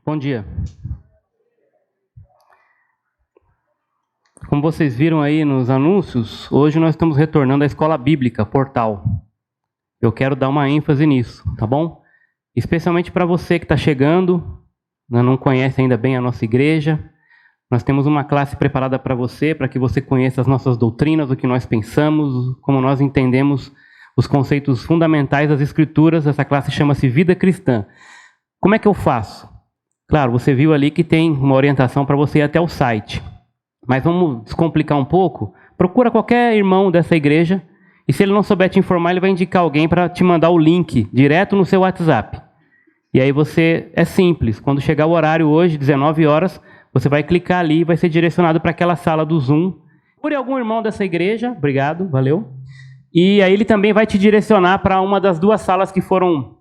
Bom dia. Como vocês viram aí nos anúncios, hoje nós estamos retornando à Escola Bíblica, Portal. Eu quero dar uma ênfase nisso, tá bom? Especialmente para você que está chegando, não conhece ainda bem a nossa igreja. Nós temos uma classe preparada para você, para que você conheça as nossas doutrinas, o que nós pensamos, como nós entendemos os conceitos fundamentais das Escrituras. Essa classe chama-se Vida Cristã. Como é que eu faço? Claro, você viu ali que tem uma orientação para você ir até o site. Mas vamos descomplicar um pouco. Procura qualquer irmão dessa igreja e se ele não souber te informar, ele vai indicar alguém para te mandar o link direto no seu WhatsApp. E aí você, é simples, quando chegar o horário hoje, 19 horas, você vai clicar ali e vai ser direcionado para aquela sala do Zoom. Procure algum irmão dessa igreja, obrigado, valeu. E aí ele também vai te direcionar para uma das duas salas que foram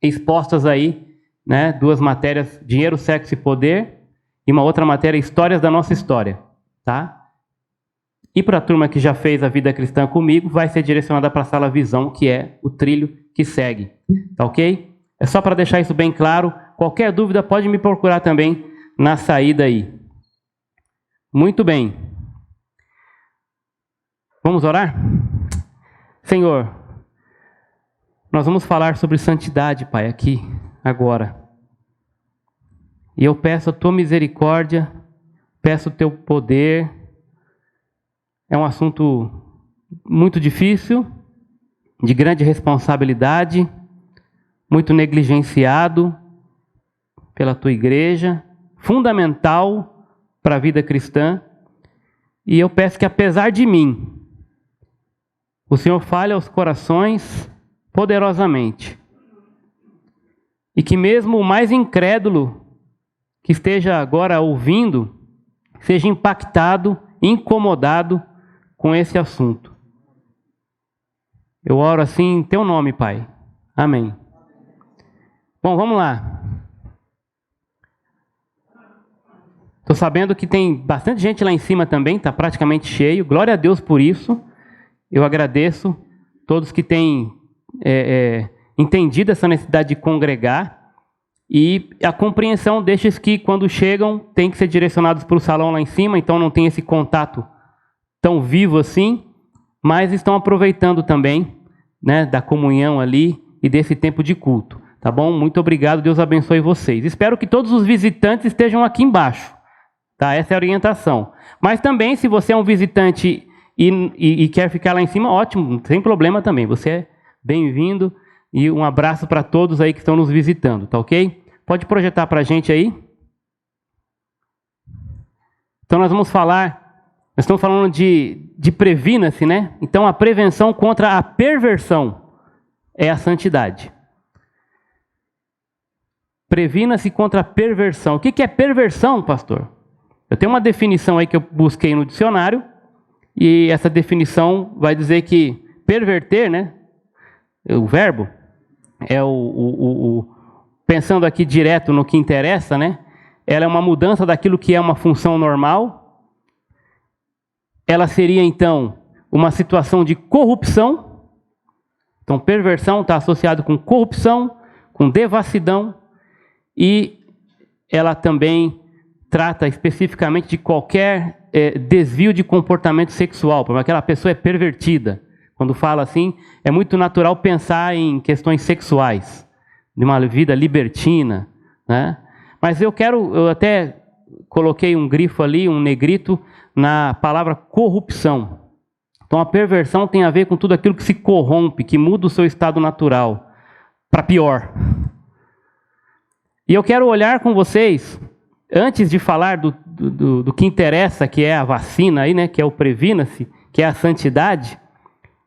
expostas aí, né? Duas matérias, Dinheiro, Sexo e Poder, e uma outra matéria, Histórias da Nossa História, tá? E para a turma que já fez a Vida Cristã comigo, vai ser direcionada para a sala Visão, que é o trilho que segue, tá ok? É só para deixar isso bem claro. Qualquer dúvida pode me procurar também na saída aí. Muito bem. Vamos orar? Senhor, nós vamos falar sobre santidade, Pai, aqui, agora. E eu peço a Tua misericórdia, peço o Teu poder. É um assunto muito difícil, de grande responsabilidade, muito negligenciado pela Tua igreja, fundamental para a vida cristã. E eu peço que, apesar de mim, o Senhor fale aos corações poderosamente. E que mesmo o mais incrédulo que esteja agora ouvindo, seja impactado, incomodado com esse assunto. Eu oro assim em Teu nome, Pai. Amém. Bom, vamos lá. Estou sabendo que tem bastante gente lá em cima também, está praticamente cheio. Glória a Deus por isso. Eu agradeço todos que têm entendido essa necessidade de congregar e a compreensão destes que, quando chegam, têm que ser direcionados para o salão lá em cima, então não tem esse contato tão vivo assim, mas estão aproveitando também, né, da comunhão ali e desse tempo de culto. Tá bom? Muito obrigado, Deus abençoe vocês. Espero que todos os visitantes estejam aqui embaixo. Tá? Essa é a orientação. Mas também, se você é um visitante e quer ficar lá em cima, ótimo, sem problema também. Você é bem-vindo e um abraço para todos aí que estão nos visitando, tá ok? Pode projetar para a gente aí. Então nós estamos falando de previna-se, né? Então a prevenção contra a perversão é a santidade. Previna-se contra a perversão. O que é perversão, pastor? Eu tenho uma definição aí que eu busquei no dicionário, e essa definição vai dizer que perverter, né? O verbo é pensando aqui direto no que interessa, né? Ela é uma mudança daquilo que é uma função normal. Ela seria, então, uma situação de corrupção. Então, perversão está associado com corrupção, com devassidão, e ela também trata especificamente de qualquer desvio de comportamento sexual, porque aquela pessoa é pervertida. Quando fala assim, é muito natural pensar em questões sexuais, de uma vida libertina, né? Mas eu até coloquei um grifo ali, um negrito, na palavra corrupção. Então a perversão tem a ver com tudo aquilo que se corrompe, que muda o seu estado natural, para pior. E eu quero olhar com vocês, antes de falar do que interessa, que é a vacina aí, né? Que é o previna-se, que é a santidade,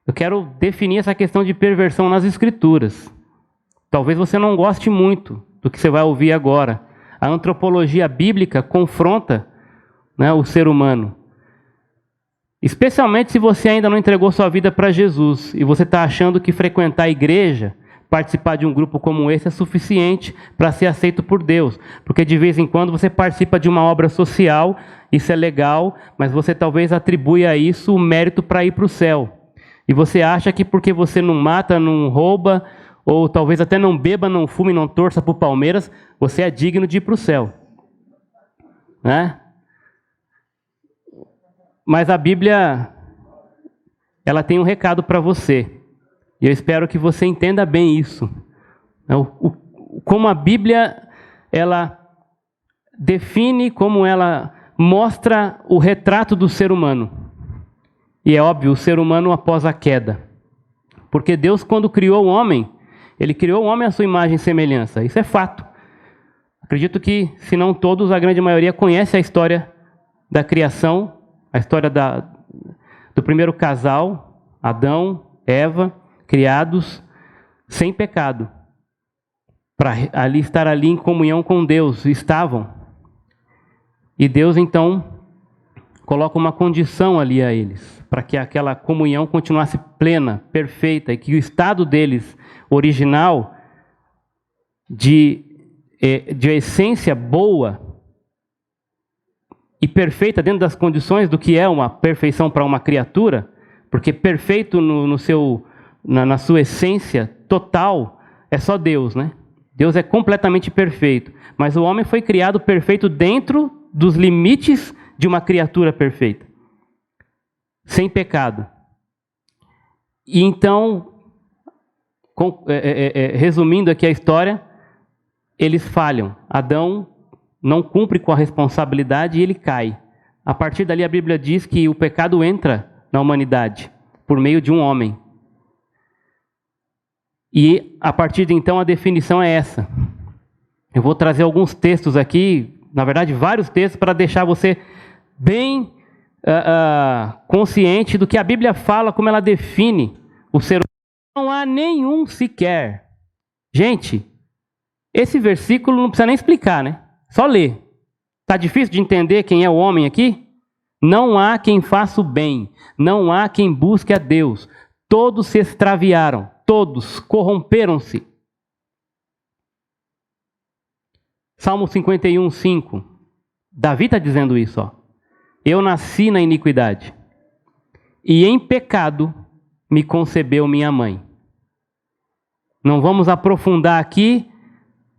eu quero definir essa questão de perversão nas Escrituras. Talvez você não goste muito do que você vai ouvir agora. A antropologia bíblica confronta, né, o ser humano. Especialmente se você ainda não entregou sua vida para Jesus e você está achando que frequentar a igreja, participar de um grupo como esse é suficiente para ser aceito por Deus. Porque de vez em quando você participa de uma obra social, isso é legal, mas você talvez atribui a isso o mérito para ir para o céu. E você acha que porque você não mata, não rouba, ou talvez até não beba, não fume, não torça para o Palmeiras, você é digno de ir para o céu. Né? Mas a Bíblia, ela tem um recado para você. E eu espero que você entenda bem isso. Como a Bíblia, ela define, como ela mostra o retrato do ser humano. E é óbvio, o ser humano após a queda. Porque Deus, quando criou o homem, Ele criou o homem à sua imagem e semelhança. Isso é fato. Acredito que, se não todos, a grande maioria conhece a história da criação, a história do primeiro casal, Adão, Eva, criados sem pecado, para estar ali em comunhão com Deus, estavam. E Deus então coloca uma condição ali a eles, para que aquela comunhão continuasse plena, perfeita, e que o estado deles original de essência boa e perfeita dentro das condições do que é uma perfeição para uma criatura, porque perfeito na sua essência total é só Deus, né? Deus é completamente perfeito, mas o homem foi criado perfeito dentro dos limites de uma criatura perfeita, sem pecado. E então, resumindo aqui a história, eles falham. Adão não cumpre com a responsabilidade e ele cai. A partir dali a Bíblia diz que o pecado entra na humanidade por meio de um homem. E a partir de então a definição é essa. Eu vou trazer alguns textos aqui, na verdade vários textos, para deixar você bem consciente do que a Bíblia fala, como ela define o ser humano. Não há nenhum sequer. Gente, esse versículo não precisa nem explicar, né? Só ler. Está difícil de entender quem é o homem aqui? Não há quem faça o bem, não há quem busque a Deus. Todos se extraviaram, todos corromperam-se. Salmo 51, 5. Davi está dizendo isso, ó. Eu nasci na iniquidade, e em pecado me concebeu minha mãe. Não vamos aprofundar aqui,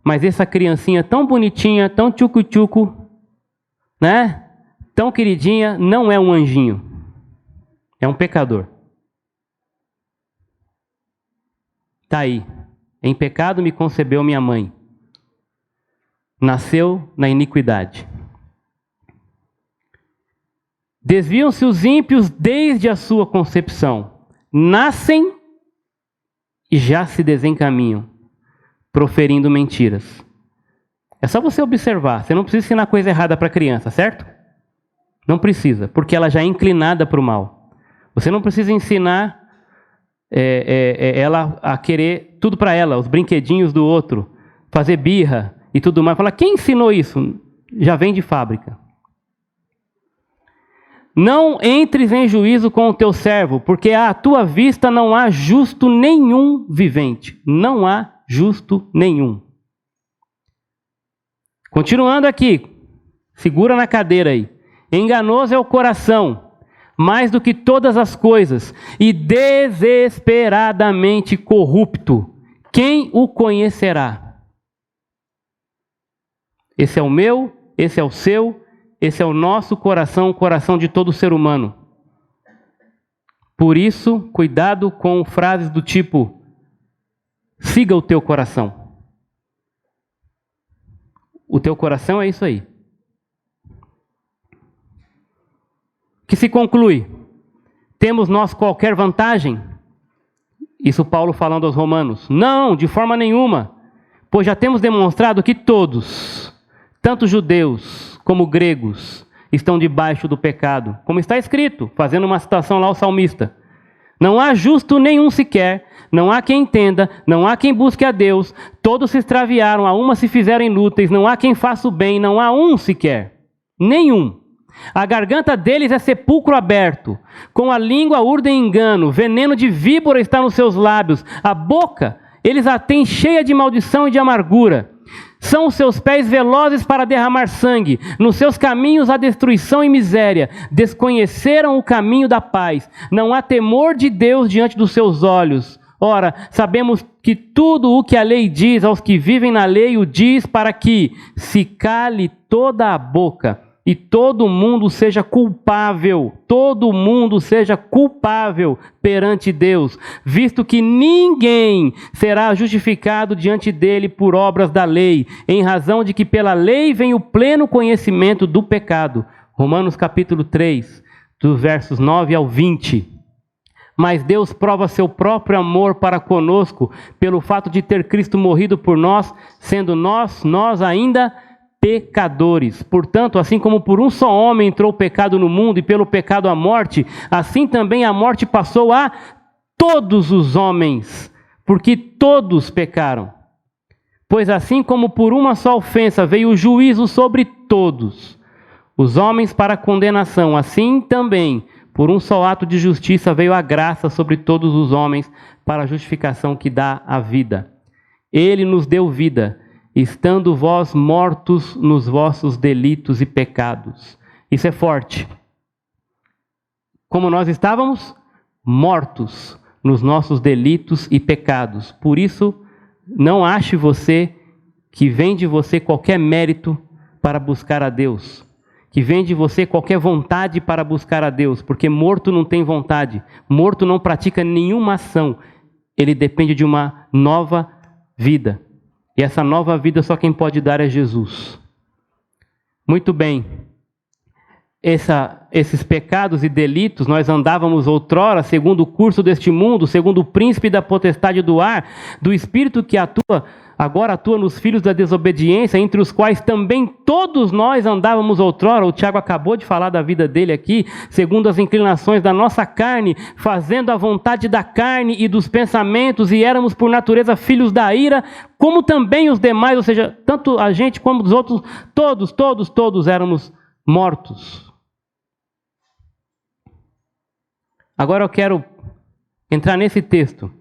mas essa criancinha tão bonitinha, tão tchucu-tchucu, né? Tão queridinha, não é um anjinho. É um pecador. Está aí. Em pecado me concebeu minha mãe. Nasceu na iniquidade. Desviam-se os ímpios desde a sua concepção. Nascem e já se desencaminham, proferindo mentiras. É só você observar. Você não precisa ensinar coisa errada para a criança, certo? Não precisa, porque ela já é inclinada para o mal. Você não precisa ensinar ela a querer tudo para ela, os brinquedinhos do outro, fazer birra e tudo mais. Fala, quem ensinou isso? Já vem de fábrica. Não entres em juízo com o teu servo, porque à tua vista não há justo nenhum vivente. Não há justo nenhum. Continuando aqui, segura na cadeira aí. Enganoso é o coração, mais do que todas as coisas, e desesperadamente corrupto. Quem o conhecerá? Esse é o meu, esse é o seu, esse é o nosso coração, o coração de todo ser humano. Por isso, cuidado com frases do tipo, siga o teu coração. O teu coração é isso aí. Que se conclui, temos nós qualquer vantagem? Isso Paulo falando aos romanos. Não, de forma nenhuma, pois já temos demonstrado que todos, tanto judeus como gregos, estão debaixo do pecado. Como está escrito, fazendo uma citação lá ao salmista. Não há justo nenhum sequer, não há quem entenda, não há quem busque a Deus. Todos se extraviaram, a uma se fizeram inúteis, não há quem faça o bem, não há um sequer. Nenhum. A garganta deles é sepulcro aberto, com a língua urdem engano, veneno de víbora está nos seus lábios, a boca eles a têm cheia de maldição e de amargura. São os seus pés velozes para derramar sangue, nos seus caminhos há destruição e miséria, desconheceram o caminho da paz, não há temor de Deus diante dos seus olhos. Ora, sabemos que tudo o que a lei diz aos que vivem na lei o diz para que se cale toda a boca e todo mundo seja culpável perante Deus, visto que ninguém será justificado diante dele por obras da lei, em razão de que pela lei vem o pleno conhecimento do pecado. Romanos capítulo 3, dos versos 9 ao 20. Mas Deus prova seu próprio amor para conosco, pelo fato de ter Cristo morrido por nós, sendo nós ainda pecadores. Portanto, assim como por um só homem entrou o pecado no mundo e pelo pecado a morte, assim também a morte passou a todos os homens, porque todos pecaram. Pois assim como por uma só ofensa veio o juízo sobre todos, os homens para a condenação, assim também por um só ato de justiça veio a graça sobre todos os homens para a justificação que dá a vida. Ele nos deu vida, estando vós mortos nos vossos delitos e pecados. Isso é forte. Como nós estávamos? Mortos nos nossos delitos e pecados. Por isso, não ache você que vem de você qualquer mérito para buscar a Deus, que vem de você qualquer vontade para buscar a Deus, porque morto não tem vontade, morto não pratica nenhuma ação, ele depende de uma nova vida. E essa nova vida só quem pode dar é Jesus. Muito bem. Esses pecados e delitos, nós andávamos outrora segundo o curso deste mundo, segundo o príncipe da potestade do ar, do espírito que agora atua nos filhos da desobediência, entre os quais também todos nós andávamos outrora. O Tiago acabou de falar da vida dele aqui, segundo as inclinações da nossa carne, fazendo a vontade da carne e dos pensamentos, e éramos por natureza filhos da ira, como também os demais, ou seja, tanto a gente como os outros, todos éramos mortos. Agora eu quero entrar nesse texto.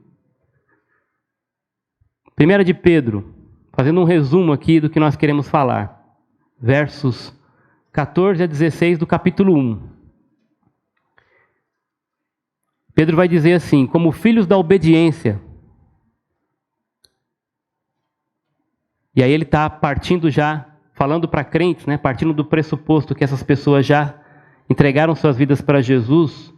1 de Pedro, fazendo um resumo aqui do que nós queremos falar. Versos 14 a 16 do capítulo 1. Pedro vai dizer assim: como filhos da obediência. E aí ele está partindo já, falando para crentes, né, partindo do pressuposto que essas pessoas já entregaram suas vidas para Jesus.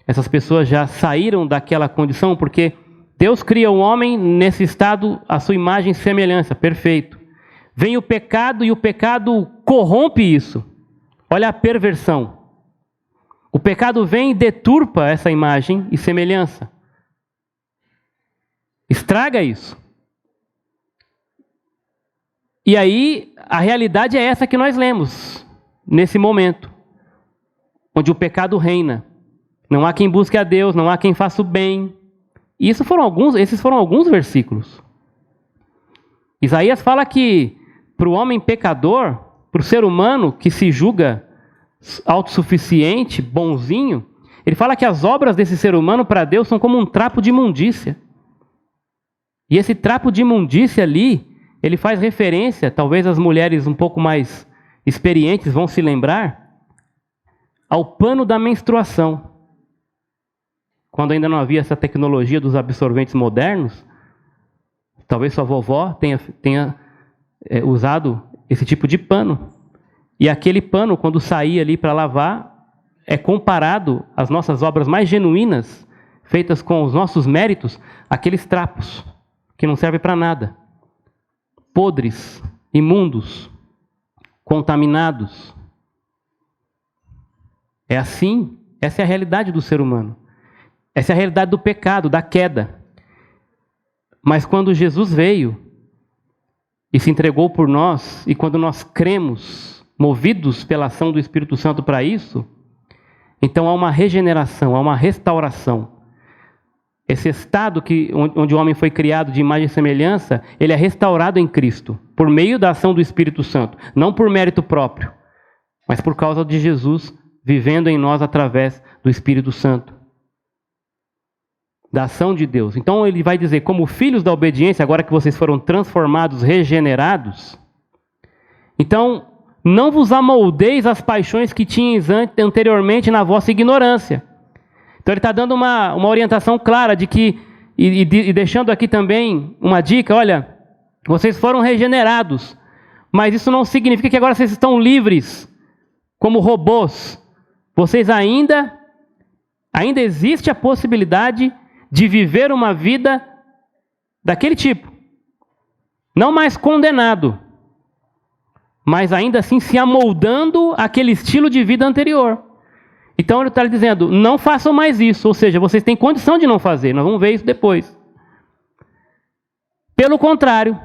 Essas pessoas já saíram daquela condição, porque Deus cria o homem nesse estado, a sua imagem e semelhança, perfeito. Vem o pecado e o pecado corrompe isso. Olha a perversão. O pecado vem e deturpa essa imagem e semelhança. Estraga isso. E aí, a realidade é essa que nós lemos, nesse momento, onde o pecado reina. Não há quem busque a Deus, não há quem faça o bem. E esses foram alguns versículos. Isaías fala que para o homem pecador, para o ser humano que se julga autossuficiente, bonzinho, ele fala que as obras desse ser humano para Deus são como um trapo de imundícia. E esse trapo de imundícia ali, ele faz referência, talvez as mulheres um pouco mais experientes vão se lembrar, ao pano da menstruação. Quando ainda não havia essa tecnologia dos absorventes modernos, talvez sua vovó tenha usado esse tipo de pano. E aquele pano, quando saía ali para lavar, é comparado às nossas obras mais genuínas, feitas com os nossos méritos, aqueles trapos que não servem para nada. Podres, imundos, contaminados. É assim, essa é a realidade do ser humano. Essa é a realidade do pecado, da queda. Mas quando Jesus veio e se entregou por nós, e quando nós cremos movidos pela ação do Espírito Santo para isso, então há uma regeneração, há uma restauração. Esse estado onde o homem foi criado de imagem e semelhança, ele é restaurado em Cristo, por meio da ação do Espírito Santo. Não por mérito próprio, mas por causa de Jesus vivendo em nós através do Espírito Santo. Da ação de Deus. Então ele vai dizer, como filhos da obediência, agora que vocês foram transformados, regenerados, então não vos amoldeis às paixões que tinhas anteriormente na vossa ignorância. Então ele está dando uma orientação clara de que, e deixando aqui também uma dica, olha, vocês foram regenerados, mas isso não significa que agora vocês estão livres, como robôs. Vocês ainda existe a possibilidade de viver uma vida daquele tipo. Não mais condenado, mas ainda assim se amoldando àquele estilo de vida anterior. Então ele está dizendo, não façam mais isso, ou seja, vocês têm condição de não fazer, nós vamos ver isso depois. Pelo contrário,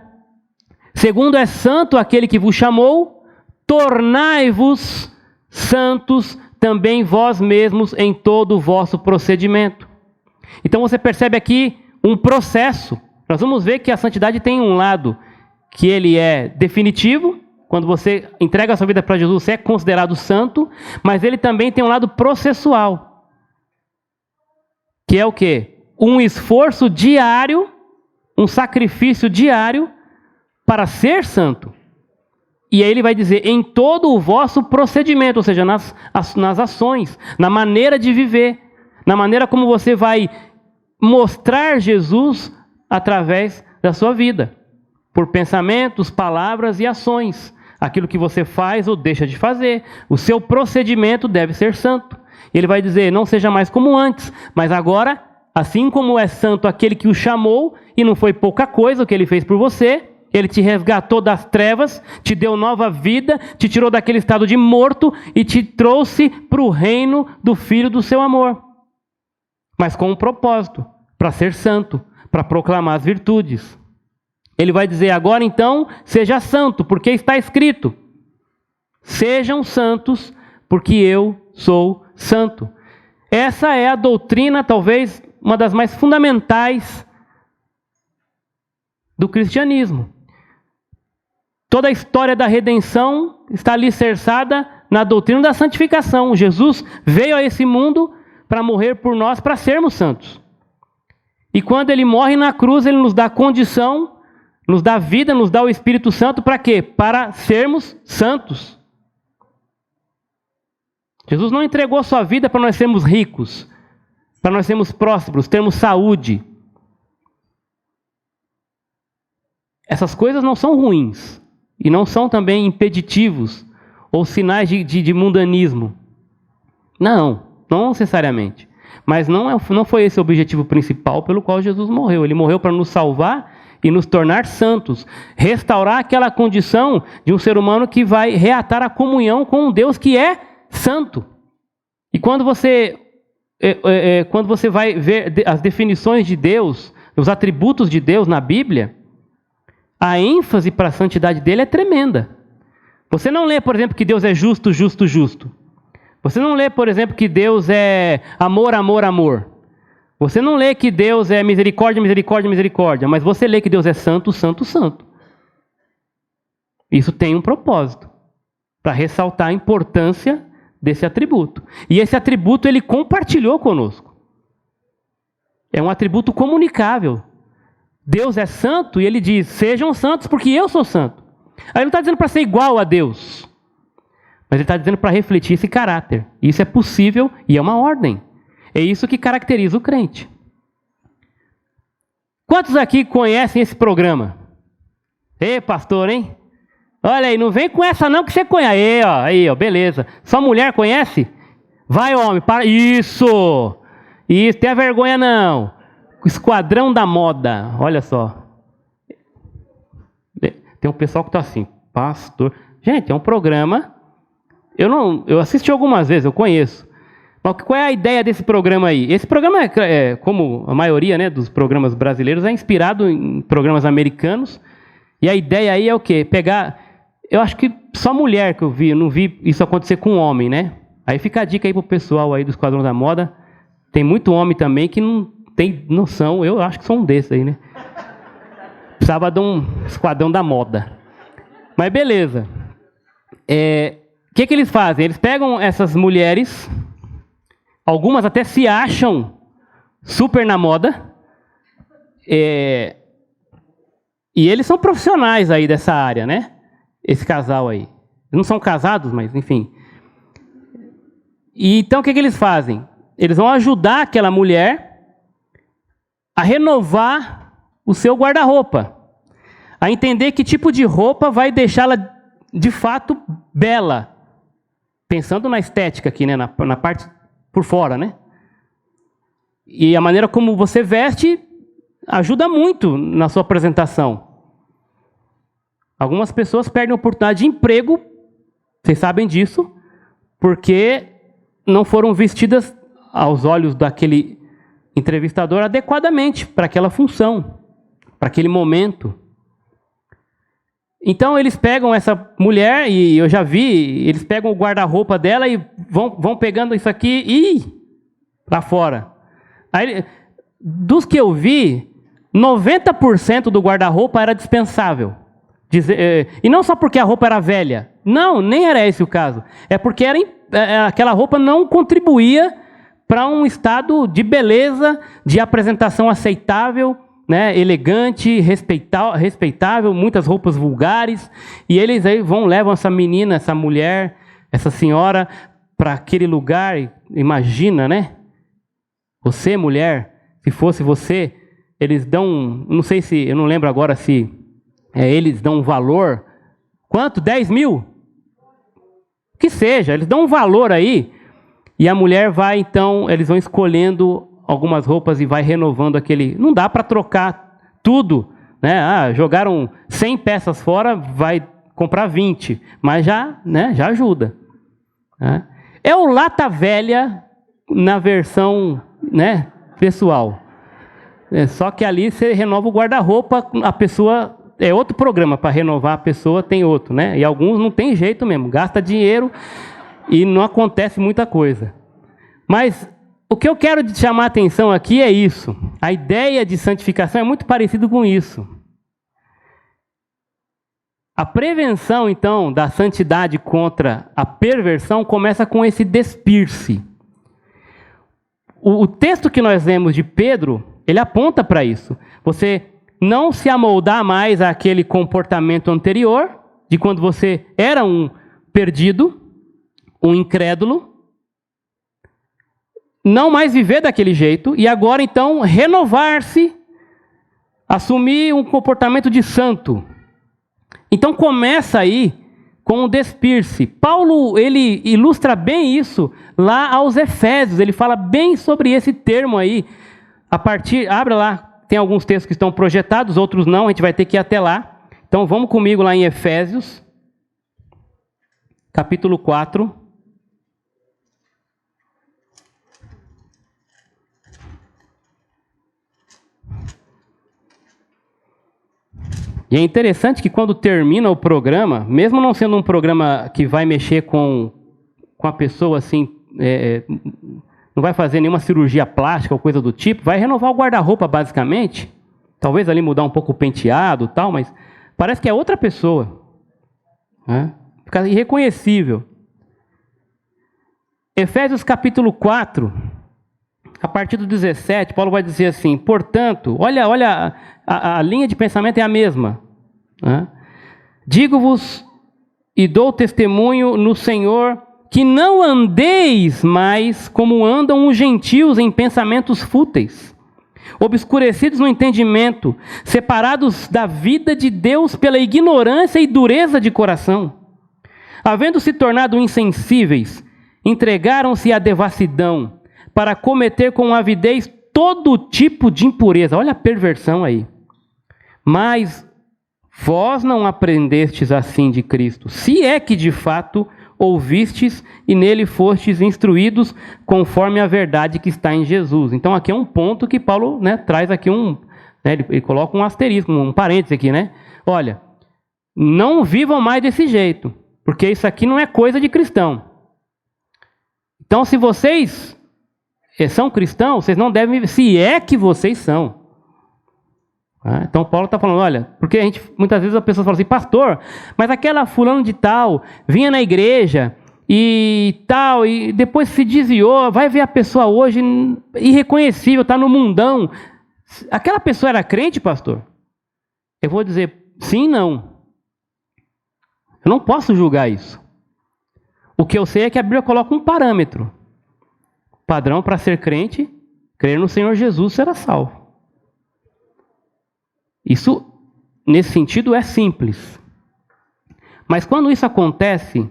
segundo é santo aquele que vos chamou, tornai-vos santos também vós mesmos em todo o vosso procedimento. Então você percebe aqui um processo. Nós vamos ver que a santidade tem um lado que ele é definitivo. Quando você entrega a sua vida para Jesus, você é considerado santo, mas ele também tem um lado processual. Que é o quê? Um esforço diário, um sacrifício diário para ser santo. E aí ele vai dizer, em todo o vosso procedimento, ou seja, nas ações, na maneira de viver, na maneira como você vai mostrar Jesus através da sua vida. Por pensamentos, palavras e ações. Aquilo que você faz ou deixa de fazer. O seu procedimento deve ser santo. Ele vai dizer, não seja mais como antes, mas agora, assim como é santo aquele que o chamou, e não foi pouca coisa o que ele fez por você, ele te resgatou das trevas, te deu nova vida, te tirou daquele estado de morto e te trouxe para o reino do Filho do seu amor. Mas com um propósito, para ser santo, para proclamar as virtudes. Ele vai dizer, agora então, seja santo, porque está escrito, sejam santos, porque eu sou santo. Essa é a doutrina, talvez, uma das mais fundamentais do cristianismo. Toda a história da redenção está alicerçada na doutrina da santificação. Jesus veio a esse mundo para morrer por nós, para sermos santos. E quando ele morre na cruz, ele nos dá condição, nos dá vida, nos dá o Espírito Santo para quê? Para sermos santos. Jesus não entregou sua vida para nós sermos ricos, para nós sermos prósperos, termos saúde. Essas coisas não são ruins e não são também impeditivos ou sinais de mundanismo. Não necessariamente. Mas não foi esse o objetivo principal pelo qual Jesus morreu. Ele morreu para nos salvar e nos tornar santos. Restaurar aquela condição de um ser humano que vai reatar a comunhão com um Deus que é santo. E quando você vai ver as definições de Deus, os atributos de Deus na Bíblia, a ênfase para a santidade dele é tremenda. Você não lê, por exemplo, que Deus é justo, justo, justo. Você não lê, por exemplo, que Deus é amor, amor, amor. Você não lê que Deus é misericórdia, misericórdia, misericórdia. Mas você lê que Deus é santo, santo, santo. Isso tem um propósito. Para ressaltar a importância desse atributo. E esse atributo ele compartilhou conosco. É um atributo comunicável. Deus é santo e ele diz, sejam santos porque eu sou santo. Aí ele não está dizendo para ser igual a Deus. Mas ele está dizendo para refletir esse caráter. Isso é possível e é uma ordem. É isso que caracteriza o crente. Quantos aqui conhecem esse programa? Ei, pastor, hein? Olha aí, não vem com essa não que você conhece. Aí, ó, beleza. Só mulher conhece? Vai, homem, para. Isso! Isso, tenha vergonha não. Esquadrão da Moda. Olha só. Tem um pessoal que está assim, pastor. Gente, é um programa. Eu assisti algumas vezes, eu conheço. Mas qual é a ideia desse programa aí? Esse programa é como a maioria, né, dos programas brasileiros, é inspirado em programas americanos. E a ideia aí é o quê? Pegar Eu acho que só mulher que eu vi, eu não vi isso acontecer com homem, né? Aí fica a dica aí pro pessoal aí do Esquadrão da Moda. Tem muito homem também que não tem noção, eu acho que sou um desses aí, né? Precisava de um Esquadrão da Moda. Mas beleza. O que eles fazem? Eles pegam essas mulheres, algumas até se acham super na moda, e eles são profissionais aí dessa área, né? Esse casal aí. Eles não são casados, mas enfim. E então o que eles fazem? Eles vão ajudar aquela mulher a renovar o seu guarda-roupa, a entender que tipo de roupa vai deixá-la de fato bela. Pensando na estética aqui, né? Na parte por fora, né? E a maneira como você veste ajuda muito na sua apresentação. Algumas pessoas perdem a oportunidade de emprego, vocês sabem disso, porque não foram vestidas aos olhos daquele entrevistador adequadamente para aquela função, para aquele momento. Então eles pegam essa mulher, e eu já vi, eles pegam o guarda-roupa dela e vão pegando isso aqui e para fora. Aí, dos que eu vi, 90% do guarda-roupa era dispensável. E não só porque a roupa era velha. Não, nem era esse o caso. É porque aquela roupa não contribuía para um estado de beleza, de apresentação aceitável, né, elegante, respeitável, muitas roupas vulgares, e eles aí levam essa menina, essa mulher, essa senhora para aquele lugar. Imagina, né? Você, mulher, se fosse você, eles dão, não sei se, eu não lembro agora se eles dão um valor, quanto? 10 mil? Que seja, eles dão um valor aí, e a mulher vai então, eles vão escolhendo algumas roupas e vai renovando aquele. Não dá para trocar tudo, né? Jogaram 100 peças fora, vai comprar 20, mas já ajuda, né? É o lata velha na versão, né, pessoal. Só que ali você renova o guarda-roupa, a pessoa é outro programa para renovar a pessoa, tem outro, né? E alguns não tem jeito mesmo, gasta dinheiro e não acontece muita coisa. Mas o que eu quero te chamar a atenção aqui é isso. A ideia de santificação é muito parecido com isso. A prevenção, então, da santidade contra a perversão começa com esse despir-se. O texto que nós lemos de Pedro, ele aponta para isso. Você não se amoldar mais àquele comportamento anterior, de quando você era um perdido, um incrédulo, não mais viver daquele jeito, e agora então renovar-se, assumir um comportamento de santo. Então começa aí com o despir-se. Paulo, ele ilustra bem isso lá aos Efésios, ele fala bem sobre esse termo aí. Abra lá, tem alguns textos que estão projetados, outros não, a gente vai ter que ir até lá. Então vamos comigo lá em Efésios, capítulo 4. E é interessante que quando termina o programa, mesmo não sendo um programa que vai mexer com a pessoa assim, não vai fazer nenhuma cirurgia plástica ou coisa do tipo, vai renovar o guarda-roupa basicamente, talvez ali mudar um pouco o penteado e tal, mas parece que é outra pessoa, né? Fica irreconhecível. Efésios capítulo 4, a partir do 17, Paulo vai dizer assim: portanto, olha a linha de pensamento é a mesma, né? Digo-vos e dou testemunho no Senhor que não andeis mais como andam os gentios em pensamentos fúteis, obscurecidos no entendimento, separados da vida de Deus pela ignorância e dureza de coração. Havendo se tornado insensíveis, entregaram-se à devassidão, para cometer com avidez todo tipo de impureza. Olha a perversão aí. Mas vós não aprendestes assim de Cristo, se é que de fato ouvistes e nele fostes instruídos conforme a verdade que está em Jesus. Então aqui é um ponto que Paulo, né, traz aqui ele coloca um asterisco, um parênteses aqui, né? Olha, não vivam mais desse jeito, porque isso aqui não é coisa de cristão. Então, se vocês são cristãos, vocês não devem viver, se é que vocês são. Então, Paulo está falando, olha, porque muitas vezes a pessoa fala assim, pastor, mas aquela fulano de tal vinha na igreja e tal, e depois se desviou, vai ver a pessoa hoje irreconhecível, está no mundão. Aquela pessoa era crente, pastor? Eu vou dizer, sim, não. Eu não posso julgar isso. O que eu sei é que a Bíblia coloca um parâmetro. Padrão para ser crente, crer no Senhor Jesus será salvo. Isso, nesse sentido, é simples. Mas quando isso acontece,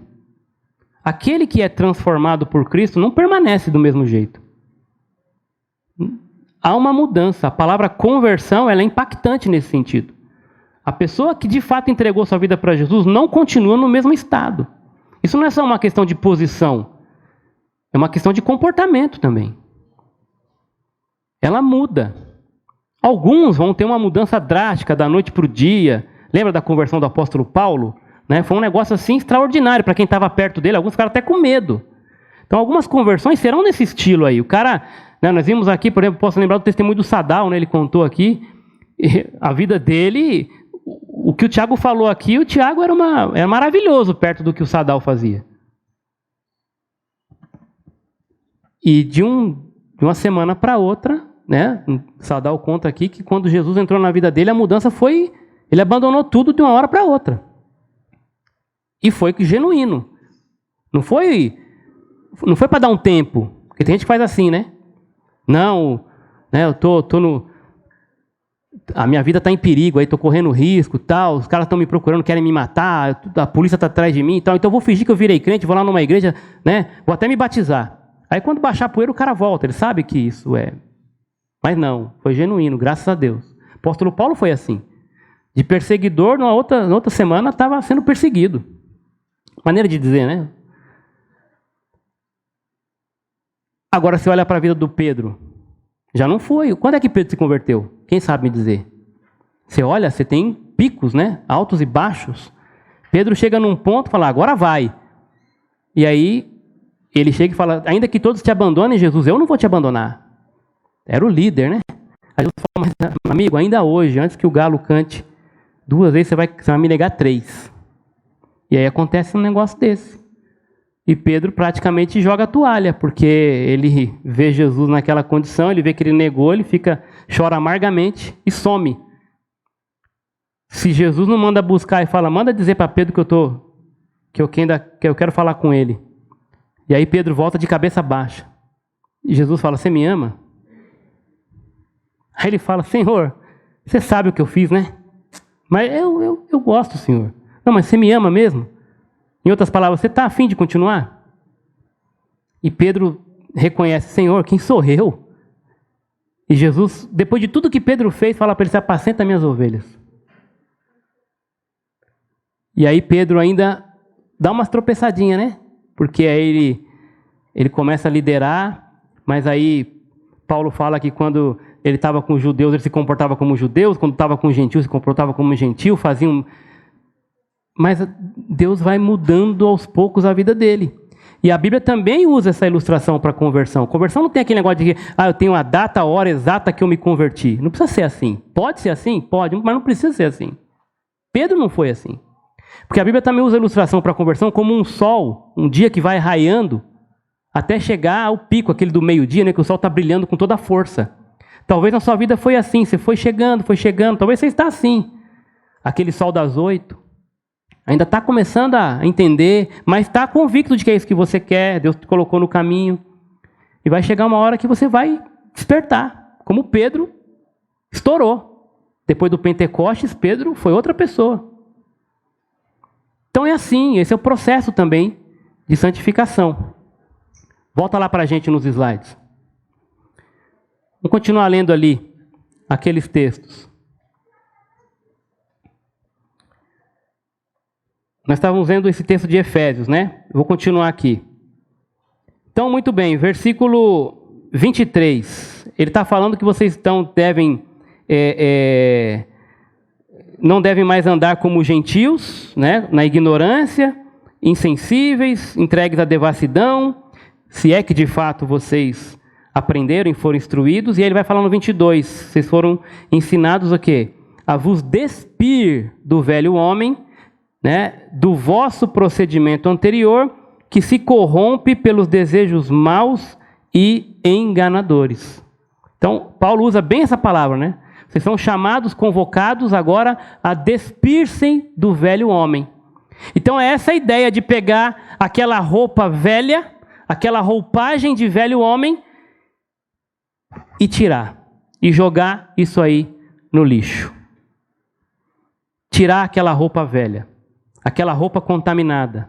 aquele que é transformado por Cristo não permanece do mesmo jeito. Há uma mudança. A palavra conversão, ela é impactante nesse sentido. A pessoa que de fato entregou sua vida para Jesus não continua no mesmo estado. Isso não é só uma questão de posição. É uma questão de comportamento também. Ela muda. Alguns vão ter uma mudança drástica da noite para o dia. Lembra da conversão do apóstolo Paulo? Foi um negócio assim extraordinário para quem estava perto dele. Alguns ficaram até com medo. Então algumas conversões serão nesse estilo aí. O cara, nós vimos aqui, por exemplo, posso lembrar do testemunho do Sadal, ele contou aqui. A vida dele, o que o Tiago falou aqui, o Tiago era maravilhoso perto do que o Sadal fazia. E de uma semana para outra, o Sadal conta aqui que quando Jesus entrou na vida dele, a mudança foi, ele abandonou tudo de uma hora para outra. E foi genuíno. Não foi para dar um tempo, porque tem gente que faz assim, Não, eu tô no... A minha vida está em perigo, aí estou correndo risco, tal, os caras estão me procurando, querem me matar, a polícia está atrás de mim, tal, então eu vou fingir que eu virei crente, vou lá numa igreja, vou até me batizar. Aí quando baixar a poeira, o cara volta, ele sabe que isso é... Mas não, foi genuíno, graças a Deus. O apóstolo Paulo foi assim. De perseguidor, na outra semana, estava sendo perseguido. Maneira de dizer, Agora, você olha para a vida do Pedro, já não foi. Quando é que Pedro se converteu? Quem sabe me dizer? Você olha, você tem picos, altos e baixos. Pedro chega num ponto e fala, agora vai. E aí, ele chega e fala, ainda que todos te abandonem, Jesus, eu não vou te abandonar. Era o líder, Aí Jesus fala, mas amigo, ainda hoje, antes que o galo cante 2 vezes, você vai me negar 3. E aí acontece um negócio desse. E Pedro praticamente joga a toalha, porque ele vê Jesus naquela condição, ele vê que ele negou, ele chora amargamente e some. Se Jesus não manda buscar e fala, manda dizer para Pedro que eu quero falar com ele. E aí Pedro volta de cabeça baixa. E Jesus fala, você me ama? Aí ele fala, Senhor, você sabe o que eu fiz, Mas eu gosto, Senhor. Não, mas você me ama mesmo? Em outras palavras, você está afim de continuar? E Pedro reconhece, Senhor, quem sou eu? E Jesus, depois de tudo que Pedro fez, fala para ele, apacenta minhas ovelhas. E aí Pedro ainda dá umas tropeçadinhas, Porque aí ele começa a liderar, mas aí Paulo fala que quando ele estava com os judeus, ele se comportava como judeus, quando estava com os gentios, se comportava como gentil, Mas Deus vai mudando aos poucos a vida dele. E a Bíblia também usa essa ilustração para conversão. Conversão não tem aquele negócio de que eu tenho a data, a hora exata que eu me converti. Não precisa ser assim. Pode ser assim? Pode, mas não precisa ser assim. Pedro não foi assim. Porque a Bíblia também usa a ilustração para conversão como um sol, um dia que vai raiando, até chegar ao pico, aquele do meio-dia, que o sol está brilhando com toda a força. Talvez na sua vida foi assim, você foi chegando, talvez você está assim. Aquele sol das 8, ainda está começando a entender, mas está convicto de que é isso que você quer, Deus te colocou no caminho. E vai chegar uma hora que você vai despertar, como Pedro estourou. Depois do Pentecostes, Pedro foi outra pessoa. Então é assim, esse é o processo também de santificação. Volta lá para a gente nos slides. Vamos continuar lendo ali aqueles textos. Nós estávamos vendo esse texto de Efésios, Vou continuar aqui. Então, muito bem, versículo 23. Ele está falando que vocês devem não devem mais andar como gentios, né, na ignorância, insensíveis, entregues à devassidão, se é que de fato vocês aprenderam e foram instruídos. E aí ele vai falar no 22, vocês foram ensinados o quê? A vos despir do velho homem, né, do vosso procedimento anterior, que se corrompe pelos desejos maus e enganadores. Então, Paulo usa bem essa palavra, né? Vocês são chamados, convocados agora a despir-se do velho homem. Então é essa ideia de pegar aquela roupa velha, aquela roupagem de velho homem, e tirar, e jogar isso aí no lixo. Tirar aquela roupa velha, aquela roupa contaminada,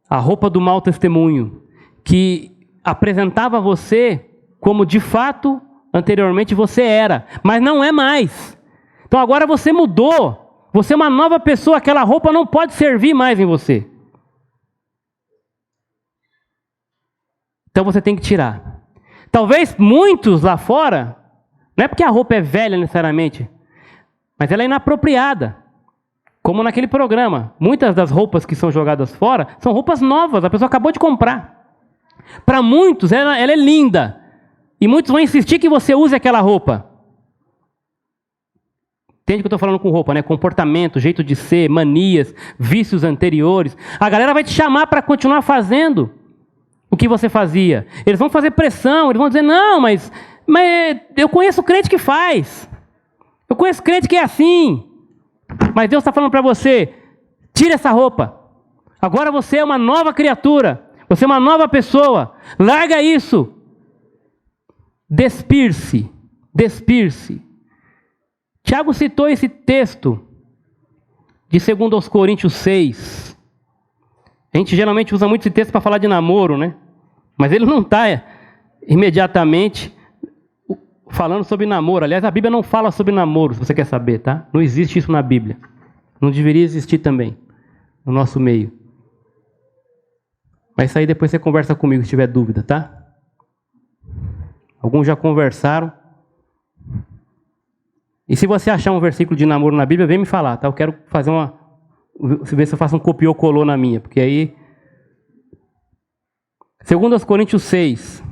a roupa do mau testemunho, que apresentava você como de fato anteriormente você era, mas não é mais. Então agora você mudou, você é uma nova pessoa, aquela roupa não pode servir mais em você. Então você tem que tirar. Talvez muitos lá fora, não é porque a roupa é velha necessariamente, mas ela é inapropriada. Como naquele programa, muitas das roupas que são jogadas fora são roupas novas, a pessoa acabou de comprar. Para muitos ela é linda, e muitos vão insistir que você use aquela roupa. Entende o que eu estou falando com roupa, né? Comportamento, jeito de ser, manias, vícios anteriores. A galera vai te chamar para continuar fazendo o que você fazia. Eles vão fazer pressão, eles vão dizer, não, mas eu conheço crente que faz. Eu conheço crente que é assim. Mas Deus está falando para você, tira essa roupa. Agora você é uma nova criatura. Você é uma nova pessoa. Larga isso. Despir-se. Despir-se. Tiago citou esse texto de 2 Coríntios 6. A gente geralmente usa muito esse texto para falar de namoro, né? Mas ele não está imediatamente falando sobre namoro. Aliás, a Bíblia não fala sobre namoro, se você quer saber, tá? Não existe isso na Bíblia. Não deveria existir também no nosso meio. Mas isso aí depois você conversa comigo se tiver dúvida, tá? Alguns já conversaram. E se você achar um versículo de namoro na Bíblia, vem me falar, tá? Eu quero fazer ver se eu faço um copiou-colou na minha, porque aí... 2 Coríntios 6.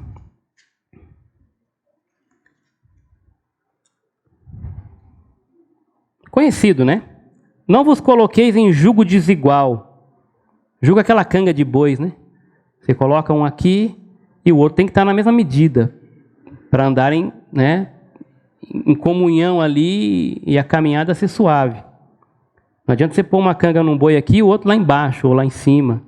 Conhecido, né? Não vos coloqueis em jugo desigual. Jugo é aquela canga de bois, né? Você coloca um aqui e o outro tem que estar na mesma medida para andarem, né, em comunhão ali e a caminhada ser suave. Não adianta você pôr uma canga num boi aqui e o outro lá embaixo ou lá em cima.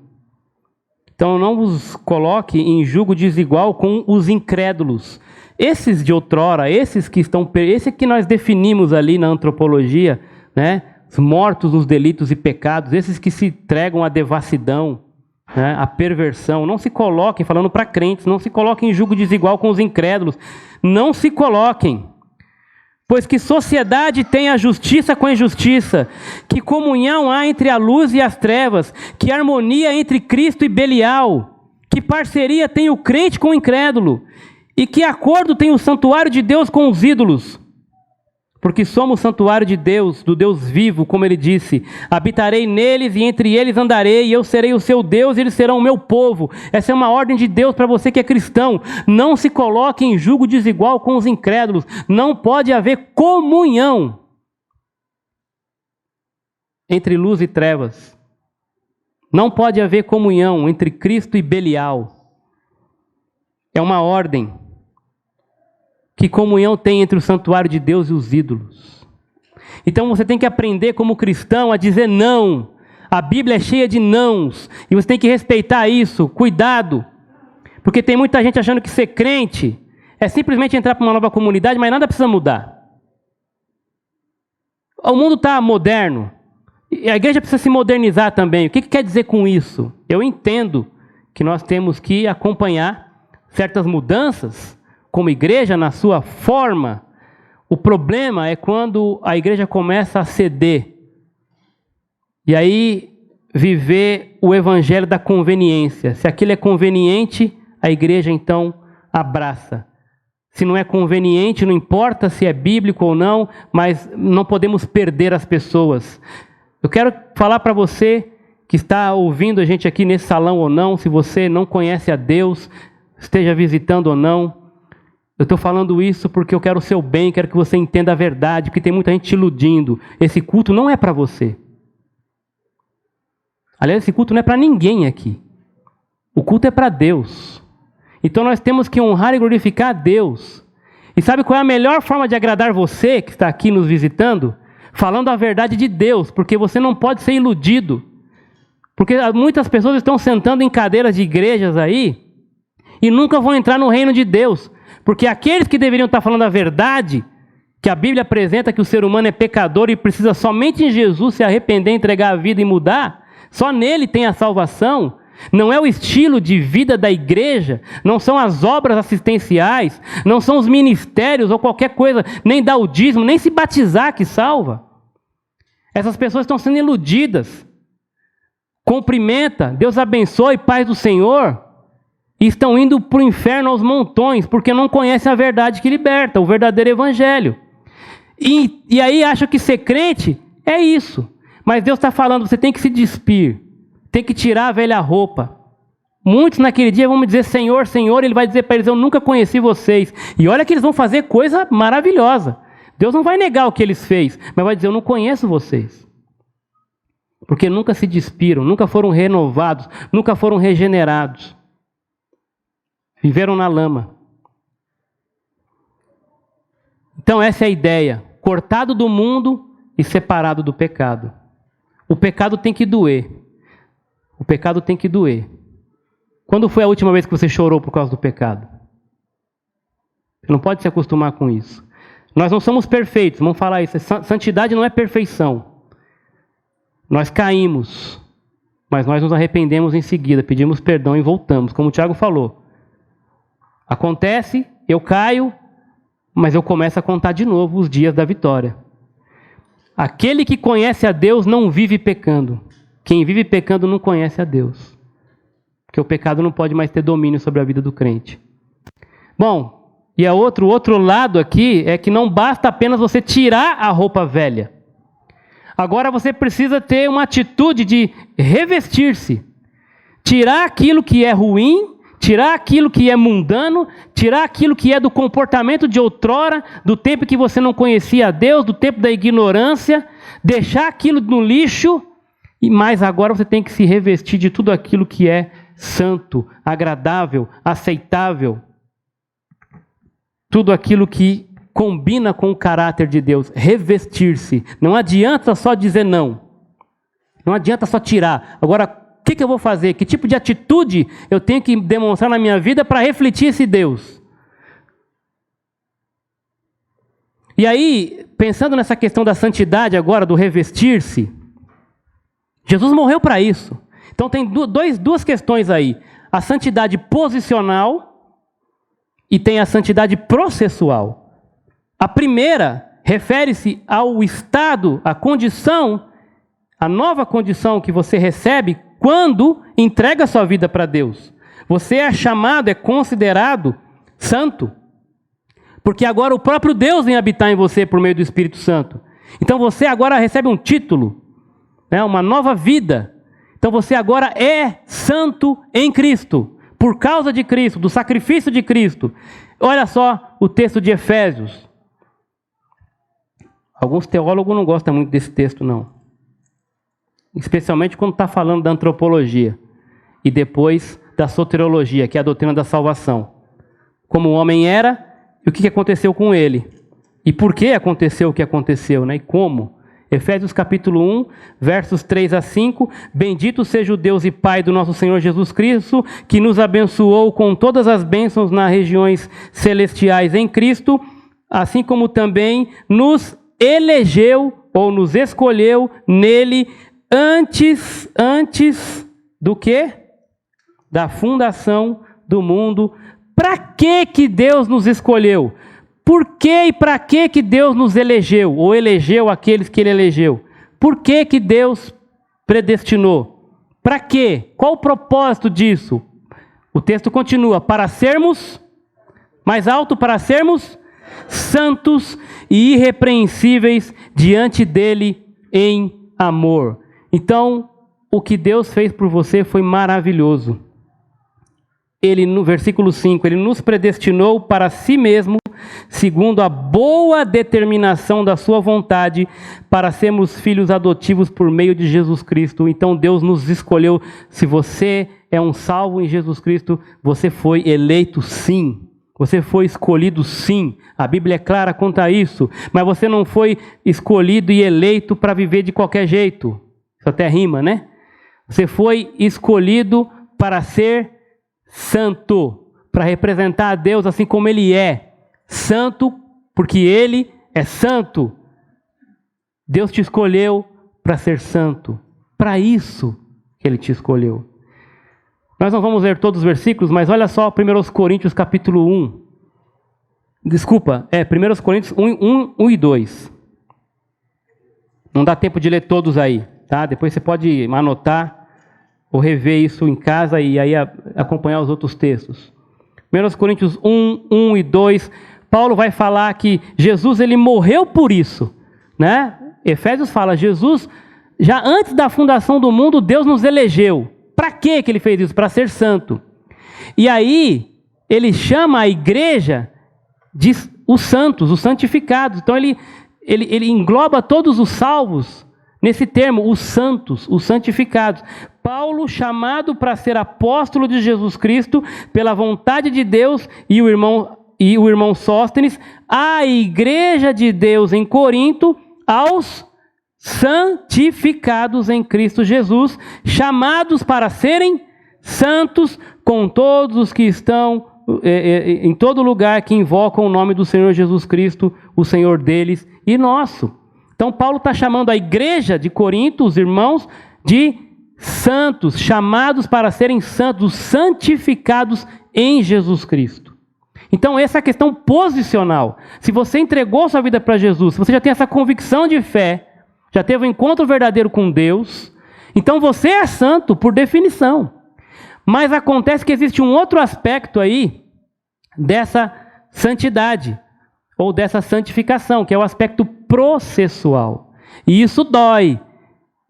Então não vos coloque em jugo desigual com os incrédulos. Esses de outrora, esses que nós definimos ali na antropologia, né, os mortos nos delitos e pecados, esses que se entregam à devassidão, né, à perversão, não se coloquem, falando para crentes, não se coloquem em jugo desigual com os incrédulos. Não se coloquem. Pois que sociedade tem a justiça com a injustiça? Que comunhão há entre a luz e as trevas? Que harmonia entre Cristo e Belial? Que parceria tem o crente com o incrédulo? E que acordo tem o santuário de Deus com os ídolos? Porque somos santuário de Deus, do Deus vivo, como ele disse. Habitarei neles e entre eles andarei, e eu serei o seu Deus e eles serão o meu povo. Essa é uma ordem de Deus para você que é cristão. Não se coloque em jugo desigual com os incrédulos. Não pode haver comunhão entre luz e trevas. Não pode haver comunhão entre Cristo e Belial. É uma ordem. Que comunhão tem entre o santuário de Deus e os ídolos? Então você tem que aprender como cristão a dizer não. A Bíblia é cheia de nãos. E você tem que respeitar isso. Cuidado. Porque tem muita gente achando que ser crente é simplesmente entrar para uma nova comunidade, mas nada precisa mudar. O mundo está moderno. E a igreja precisa se modernizar também. O que quer dizer com isso? Eu entendo que nós temos que acompanhar certas mudanças como igreja, na sua forma. O problema é quando a igreja começa a ceder. E aí, viver o evangelho da conveniência. Se aquilo é conveniente, a igreja então abraça. se não é conveniente, não importa se é bíblico ou não, mas não podemos perder as pessoas. Eu quero falar para você que está ouvindo a gente aqui nesse salão ou não, se você não conhece a Deus, esteja visitando ou não, eu estou falando isso porque eu quero o seu bem, quero que você entenda a verdade, porque tem muita gente te iludindo. Esse culto não é para você. Aliás, esse culto não é para ninguém aqui. O culto é para Deus. Então nós temos que honrar e glorificar a Deus. E sabe qual é a melhor forma de agradar você que está aqui nos visitando? Falando a verdade de Deus, porque você não pode ser iludido. Porque muitas pessoas estão sentando em cadeiras de igrejas aí e nunca vão entrar no reino de Deus. Porque aqueles que deveriam estar falando a verdade, que a Bíblia apresenta que o ser humano é pecador e precisa somente em Jesus se arrepender, entregar a vida e mudar, só nele tem a salvação. Não é o estilo de vida da igreja, não são as obras assistenciais, não são os ministérios ou qualquer coisa, nem dar o dízimo, nem se batizar que salva. Essas pessoas estão sendo iludidas. Cumprimenta, Deus abençoe, paz do Senhor, e estão indo para o inferno aos montões, porque não conhecem a verdade que liberta, o verdadeiro evangelho. E aí acham que ser crente é isso. Mas Deus está falando, você tem que se despir, tem que tirar a velha roupa. Muitos naquele dia vão me dizer, Senhor, Senhor, Ele vai dizer para eles, eu nunca conheci vocês. E olha que eles vão fazer coisa maravilhosa. Deus não vai negar o que eles fez, mas vai dizer, eu não conheço vocês. Porque nunca se despiram, nunca foram renovados, nunca foram regenerados. Viveram na lama. Então essa é a ideia. Cortado do mundo e separado do pecado. O pecado tem que doer. O pecado tem que doer. Quando foi a última vez que você chorou por causa do pecado? Você não pode se acostumar com isso. Nós não somos perfeitos, vamos falar isso. Santidade não é perfeição. Nós caímos, mas nós nos arrependemos em seguida, pedimos perdão e voltamos, como o Tiago falou. Acontece, eu caio, mas eu começo a contar de novo os dias da vitória. Aquele que conhece a Deus não vive pecando. Quem vive pecando não conhece a Deus. Porque o pecado não pode mais ter domínio sobre a vida do crente. Bom, e o outro lado aqui é que não basta apenas você tirar a roupa velha. Agora você precisa ter uma atitude de revestir-se. Tirar aquilo que é ruim, tirar aquilo que é mundano, tirar aquilo que é do comportamento de outrora, do tempo que você não conhecia a Deus, do tempo da ignorância, deixar aquilo no lixo, mas agora você tem que se revestir de tudo aquilo que é santo, agradável, aceitável, tudo aquilo que combina com o caráter de Deus, revestir-se. Não adianta só dizer não, não adianta só tirar. Agora, o que eu vou fazer? Que tipo de atitude eu tenho que demonstrar na minha vida para refletir esse Deus? E aí, pensando nessa questão da santidade agora, do revestir-se, Jesus morreu para isso. Então tem duas questões aí. A santidade posicional e tem a santidade processual. A primeira refere-se ao estado, à condição, a nova condição que você recebe quando entrega a sua vida para Deus. Você é chamado, é considerado santo. Porque agora o próprio Deus vem habitar em você por meio do Espírito Santo. Então você agora recebe um título, né, uma nova vida. Então você agora é santo em Cristo, por causa de Cristo, do sacrifício de Cristo. Olha só o texto de Efésios. Alguns teólogos não gostam muito desse texto, não. Especialmente quando está falando da antropologia e depois da soteriologia, que é a doutrina da salvação. Como o homem era e o que aconteceu com ele. E por que aconteceu o que aconteceu, né? E como? Efésios capítulo 1, versos 3 a 5. Bendito seja o Deus e Pai do nosso Senhor Jesus Cristo, que nos abençoou com todas as bênçãos nas regiões celestiais em Cristo, assim como também nos elegeu ou nos escolheu nele antes do quê? Da fundação do mundo. Para que Deus nos escolheu? Por que e para que Deus nos elegeu? Ou elegeu aqueles que Ele elegeu? Por que Deus predestinou? Para quê? Qual o propósito disso? O texto continua, para sermos Mais alto para sermos santos e irrepreensíveis diante dele em amor. Então, o que Deus fez por você foi maravilhoso. Ele, no versículo 5, ele nos predestinou para si mesmo, segundo a boa determinação da sua vontade, para sermos filhos adotivos por meio de Jesus Cristo. Então Deus nos escolheu. Se você é um salvo em Jesus Cristo, você foi eleito sim. Você foi escolhido sim. A Bíblia é clara quanto a isso. Mas você não foi escolhido e eleito para viver de qualquer jeito. Isso até rima, né? Você foi escolhido para ser santo, para representar a Deus assim como Ele é. Santo, porque Ele é santo. Deus te escolheu para ser santo. Para isso que Ele te escolheu. Nós não vamos ler todos os versículos, mas olha só 1 Coríntios capítulo 1. Desculpa, 1 Coríntios 1 e 2. Não dá tempo de ler todos aí, tá? Depois você pode anotar ou rever isso em casa e aí acompanhar os outros textos. 1 Coríntios 1 e 2, Paulo vai falar que Jesus ele morreu por isso, né? Efésios fala, Jesus, já antes da fundação do mundo, Deus nos elegeu. Para que ele fez isso? Para ser santo. E aí, ele chama a igreja de os santos, os santificados. Então, ele engloba todos os salvos nesse termo, os santos, os santificados. Paulo, chamado para ser apóstolo de Jesus Cristo, pela vontade de Deus, e o irmão Sóstenes, a igreja de Deus em Corinto, aos santificados em Cristo Jesus, chamados para serem santos, com todos os que estão em todo lugar que invocam o nome do Senhor Jesus Cristo, o Senhor deles e nosso. Então Paulo está chamando a igreja de Corinto, os irmãos, de santos, chamados para serem santos, santificados em Jesus Cristo. Então essa é a questão posicional. Se você entregou sua vida para Jesus, se você já tem essa convicção de fé, já teve um encontro verdadeiro com Deus, então você é santo por definição. Mas acontece que existe um outro aspecto aí dessa santidade, ou dessa santificação, que é o aspecto processual. E isso dói.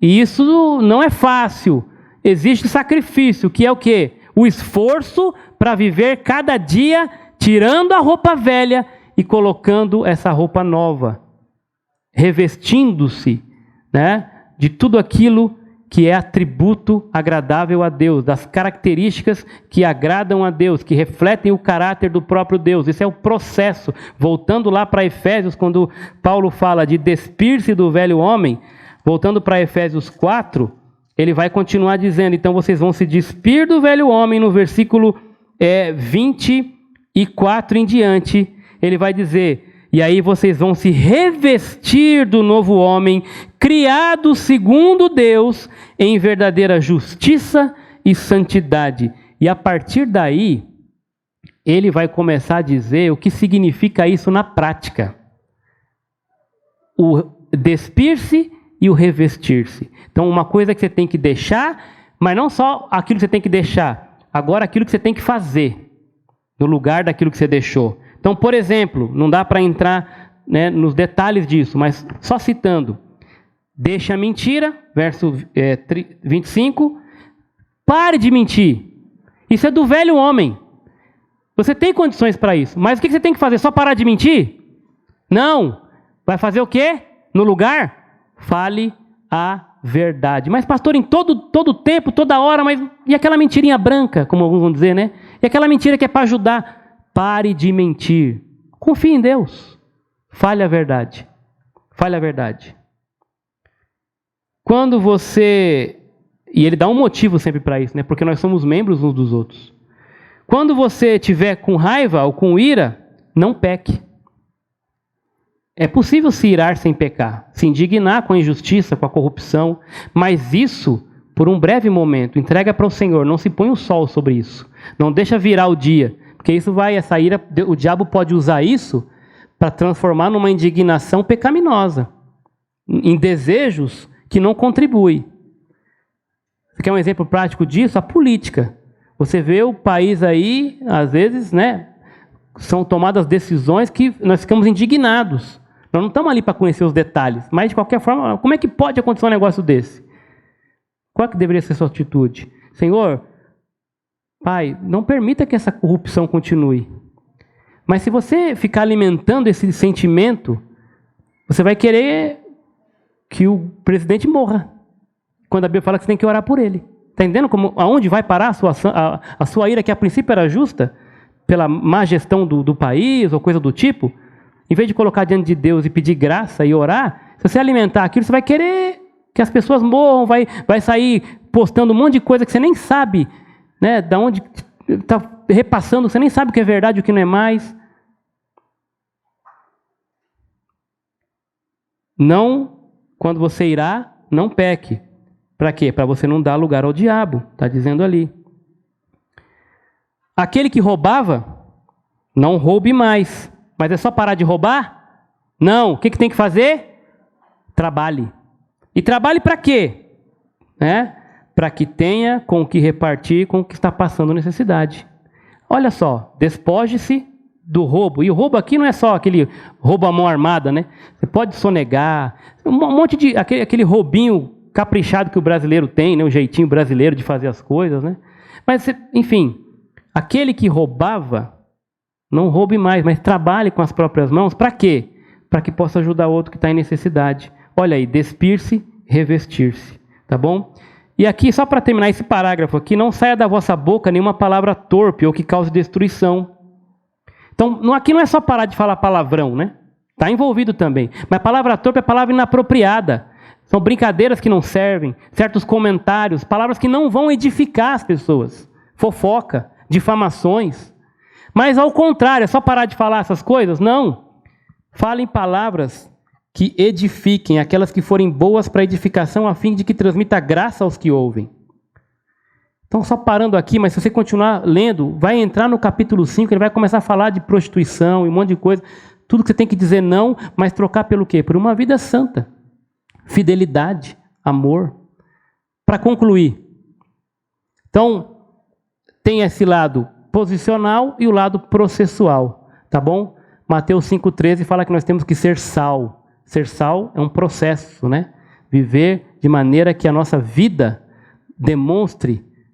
E isso não é fácil. Existe sacrifício, que é o quê? O esforço para viver cada dia tirando a roupa velha e colocando essa roupa nova. Revestindo-se, né, de tudo aquilo que é atributo agradável a Deus, das características que agradam a Deus, que refletem o caráter do próprio Deus. Esse é o processo. Voltando lá para Efésios, quando Paulo fala de despir-se do velho homem, voltando para Efésios 4, ele vai continuar dizendo, então vocês vão se despir do velho homem, no versículo 24 em diante, ele vai dizer... E aí vocês vão se revestir do novo homem, criado segundo Deus, em verdadeira justiça e santidade. E a partir daí, ele vai começar a dizer o que significa isso na prática. O despir-se e o revestir-se. Então, uma coisa que você tem que deixar, mas não só aquilo que você tem que deixar, agora aquilo que você tem que fazer, no lugar daquilo que você deixou. Então, por exemplo, não dá para entrar, né, nos detalhes disso, mas só citando. Deixa a mentira, verso 25. Pare de mentir. Isso é do velho homem. Você tem condições para isso. Mas o que você tem que fazer? Só parar de mentir? Não. Vai fazer o quê? No lugar? Fale a verdade. Mas, pastor, em todo tempo, toda hora, mas e aquela mentirinha branca, como alguns vão dizer, né? E aquela mentira que é para ajudar? Pare de mentir. Confie em Deus. Fale a verdade. Fale a verdade. Quando você... E ele dá um motivo sempre para isso, né? Porque nós somos membros uns dos outros. Quando você estiver com raiva ou com ira, não peque. É possível se irar sem pecar, se indignar com a injustiça, com a corrupção, mas isso, por um breve momento, entrega para o Senhor, não se põe o sol sobre isso. Não deixa virar o dia. Porque essa ira, o diabo pode usar isso para transformar numa indignação pecaminosa, em desejos que não contribuem. Você quer um exemplo prático disso? A política. Você vê o país aí, às vezes, né, são tomadas decisões que nós ficamos indignados. Nós não estamos ali para conhecer os detalhes, mas de qualquer forma, como é que pode acontecer um negócio desse? Qual que deveria ser a sua atitude? Senhor, Pai, não permita que essa corrupção continue. Mas se você ficar alimentando esse sentimento, você vai querer que o presidente morra. Quando a Bíblia fala que você tem que orar por ele. Está entendendo aonde vai parar a sua ira, que a princípio era justa, pela má gestão do país ou coisa do tipo? Em vez de colocar diante de Deus e pedir graça e orar, se você alimentar aquilo, você vai querer que as pessoas morram, vai sair postando um monte de coisa que você nem sabe, né, da onde está repassando, você nem sabe o que é verdade e o que não é mais. Não, quando você irá, não peque. Para quê? Para você não dar lugar ao diabo, está dizendo ali. Aquele que roubava, não roube mais. Mas é só parar de roubar? Não. O que tem que fazer? Trabalhe. E trabalhe para quê? Para que tenha com o que repartir com o que está passando necessidade. Olha só, despoje-se do roubo. E o roubo aqui não é só aquele roubo à mão armada, né? Você pode sonegar, um monte de aquele roubinho caprichado que o brasileiro tem, né? O jeitinho brasileiro de fazer as coisas, né? Mas, enfim, aquele que roubava, não roube mais, mas trabalhe com as próprias mãos. Para quê? Para que possa ajudar outro que está em necessidade. Olha aí, despir-se, revestir-se. Tá bom? E aqui, só para terminar esse parágrafo aqui, não saia da vossa boca nenhuma palavra torpe ou que cause destruição. Então, aqui não é só parar de falar palavrão, né? Está envolvido também. Mas palavra torpe é palavra inapropriada. São brincadeiras que não servem, certos comentários, palavras que não vão edificar as pessoas. Fofoca, difamações. Mas ao contrário, é só parar de falar essas coisas? Não. Falem palavras que edifiquem, aquelas que forem boas para edificação, a fim de que transmita graça aos que ouvem. Então, só parando aqui, mas se você continuar lendo, vai entrar no capítulo 5, ele vai começar a falar de prostituição e um monte de coisa. Tudo que você tem que dizer não, mas trocar pelo quê? Por uma vida santa. Fidelidade, amor. Para concluir, então, tem esse lado posicional e o lado processual, tá bom? Mateus 5,13 fala que nós temos que ser sal. Ser sal é um processo, né? Viver de maneira que a nossa vida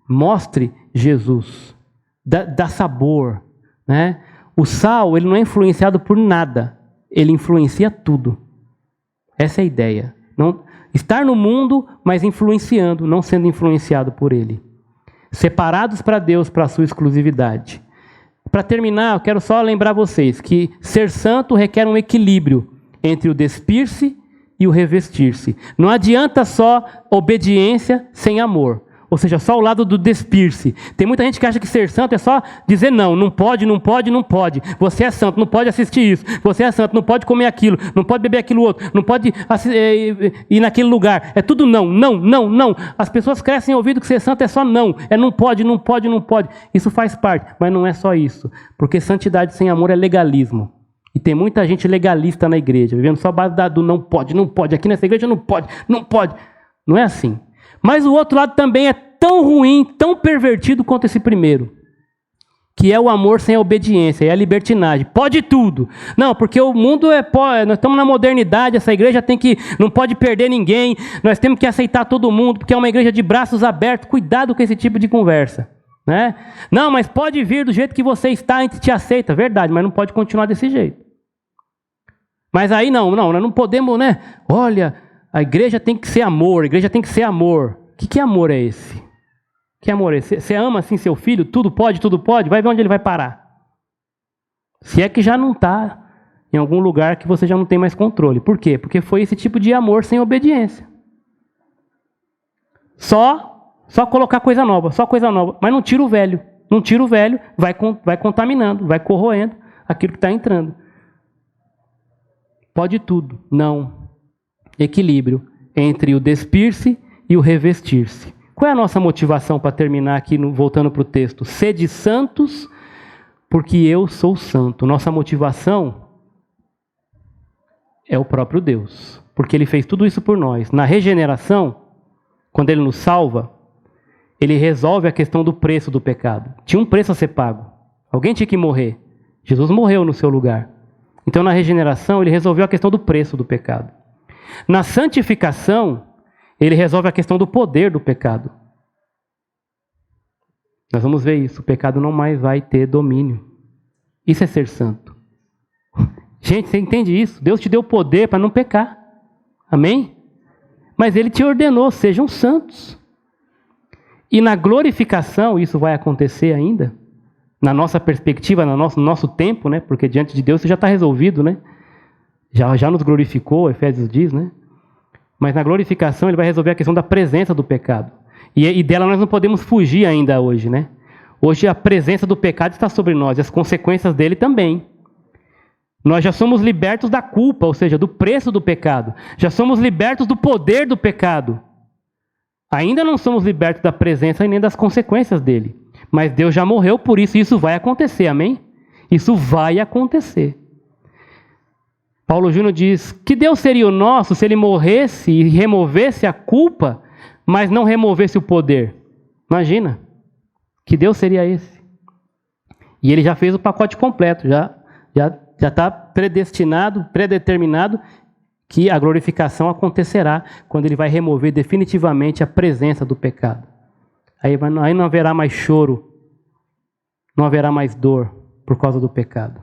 mostre Jesus, dá sabor, né? O sal, ele não é influenciado por nada, ele influencia tudo. Essa é a ideia. Não, estar no mundo, mas influenciando, não sendo influenciado por ele. Separados para Deus, para a sua exclusividade. Para terminar, eu quero só lembrar vocês que ser santo requer um equilíbrio entre o despir-se e o revestir-se. Não adianta só obediência sem amor. Ou seja, só o lado do despir-se. Tem muita gente que acha que ser santo é só dizer não. Não pode, não pode, não pode. Você é santo, não pode assistir isso. Você é santo, não pode comer aquilo. Não pode beber aquilo outro. Não pode ir naquele lugar. É tudo não, não, não, não. As pessoas crescem ouvindo que ser santo é só não. É não pode, não pode, não pode. Isso faz parte, mas não é só isso. Porque santidade sem amor é legalismo. E tem muita gente legalista na igreja, vivendo só a base do não pode, não pode. Aqui nessa igreja não pode, não pode. Não é assim. Mas o outro lado também é tão ruim, tão pervertido quanto esse primeiro. Que é o amor sem a obediência, é a libertinagem. Pode tudo. Não, porque o mundo nós estamos na modernidade, essa igreja não pode perder ninguém, nós temos que aceitar todo mundo, porque é uma igreja de braços abertos. Cuidado com esse tipo de conversa. Né? Não, mas pode vir do jeito que você está, a gente te aceita. Verdade, mas não pode continuar desse jeito. Mas aí nós não podemos, né? Olha, a igreja tem que ser amor, a igreja tem que ser amor. Que amor é esse? Que amor é esse? Você ama assim seu filho? Tudo pode? Vai ver onde ele vai parar. Se é que já não está em algum lugar que você já não tem mais controle. Por quê? Porque foi esse tipo de amor sem obediência. Só colocar coisa nova, mas não tira o velho. Não tira o velho, vai contaminando, vai corroendo aquilo que está entrando. Pode tudo, não. Equilíbrio entre o despir-se e o revestir-se. Qual é a nossa motivação para terminar aqui, voltando para o texto? Sede santos, porque eu sou santo. Nossa motivação é o próprio Deus, porque Ele fez tudo isso por nós. Na regeneração, quando Ele nos salva, Ele resolve a questão do preço do pecado. Tinha um preço a ser pago. Alguém tinha que morrer. Jesus morreu no seu lugar. Então, na regeneração, ele resolveu a questão do preço do pecado. Na santificação, ele resolve a questão do poder do pecado. Nós vamos ver isso. O pecado não mais vai ter domínio. Isso é ser santo. Gente, você entende isso? Deus te deu poder para não pecar. Amém? Mas ele te ordenou, sejam santos. E na glorificação, isso vai acontecer ainda. Na nossa perspectiva, no nosso tempo, né? Porque diante de Deus isso já está resolvido, né? Já nos glorificou, Efésios diz, né? Mas na glorificação ele vai resolver a questão da presença do pecado. E dela nós não podemos fugir ainda hoje, né? Hoje a presença do pecado está sobre nós e as consequências dele também. Nós já somos libertos da culpa, ou seja, do preço do pecado. Já somos libertos do poder do pecado. Ainda não somos libertos da presença e nem das consequências dele. Mas Deus já morreu por isso e isso vai acontecer, amém? Isso vai acontecer. Paulo Júnior diz, que Deus seria o nosso se ele morresse e removesse a culpa, mas não removesse o poder? Imagina, que Deus seria esse? E ele já fez o pacote completo, já está predestinado, predeterminado, que a glorificação acontecerá quando ele vai remover definitivamente a presença do pecado. Aí não haverá mais choro, não haverá mais dor por causa do pecado.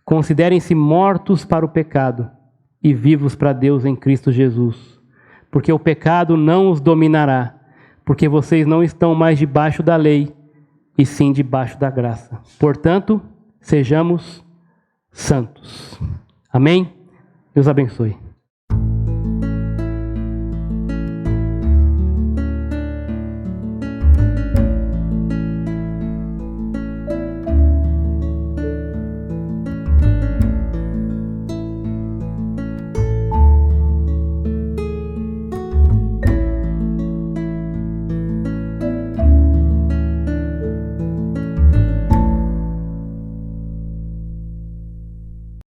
Considerem-se mortos para o pecado e vivos para Deus em Cristo Jesus, porque o pecado não os dominará, porque vocês não estão mais debaixo da lei, e sim debaixo da graça. Portanto, sejamos santos. Amém? Deus abençoe.